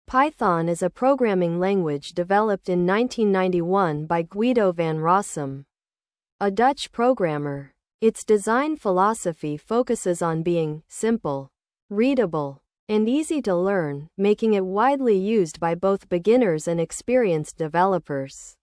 Python is a programming language developed in 1991 by Guido van Rossum, a Dutch programmer. Its design philosophy focuses on being simple, readable, and easy to learn, making it widely used by both beginners and experienced developers.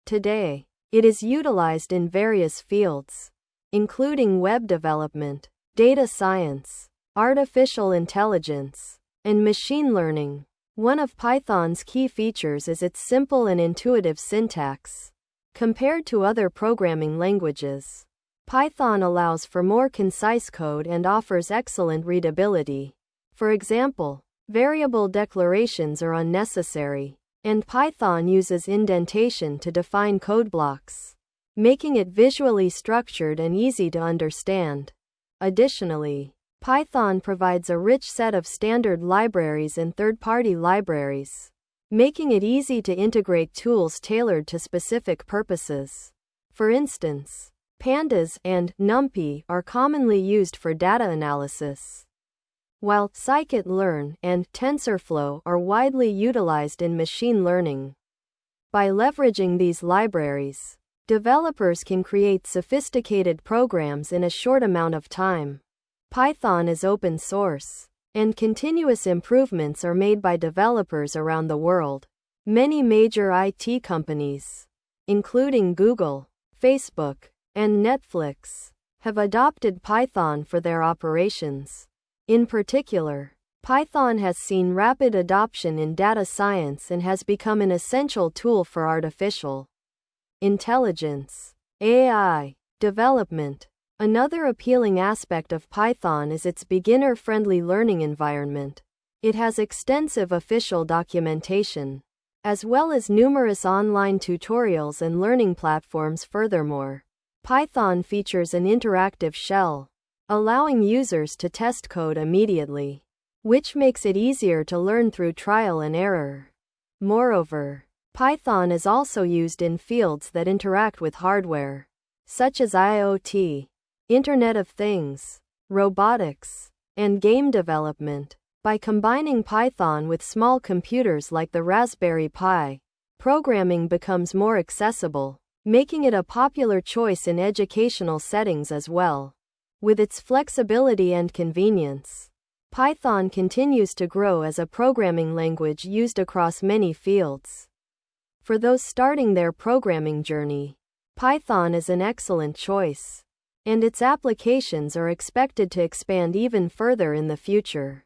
Today, it is utilized in various fields, including web development, data science, artificial intelligence, and machine learning. One of Python's key features is its simple and intuitive syntax. Compared to other programming languages, Python allows for more concise code and offers excellent readability. For example, variable declarations are unnecessary, and Python uses indentation to define code blocks, making it visually structured and easy to understand. Additionally, Python provides a rich set of standard libraries and third-party libraries, making it easy to integrate tools tailored to specific purposes. For instance, Pandas and NumPy are commonly used for data analysis, while scikit-learn and TensorFlow are widely utilized in machine learning. By leveraging these libraries, developers can create sophisticated programs in a short amount of time. Python is open source, and continuous improvements are made by developers around the world. Many major IT companies, including Google, Facebook, and Netflix, have adopted Python for their operations. In particular, Python has seen rapid adoption in data science and has become an essential tool for artificial intelligence (AI) development. Another appealing aspect of Python is its beginner-friendly learning environment. It has extensive official documentation, as well as numerous online tutorials and learning platforms. Furthermore, Python features an interactive shell, allowing users to test code immediately, which makes it easier to learn through trial and error. Moreover, Python is also used in fields that interact with hardware, such as IoT, Internet of Things, robotics, and game development. By combining Python with small computers like the Raspberry Pi, programming becomes more accessible, making it a popular choice in educational settings as well. With its flexibility and convenience, Python continues to grow as a programming language used across many fields. For those starting their programming journey, Python is an excellent choice, and its applications are expected to expand even further in the future.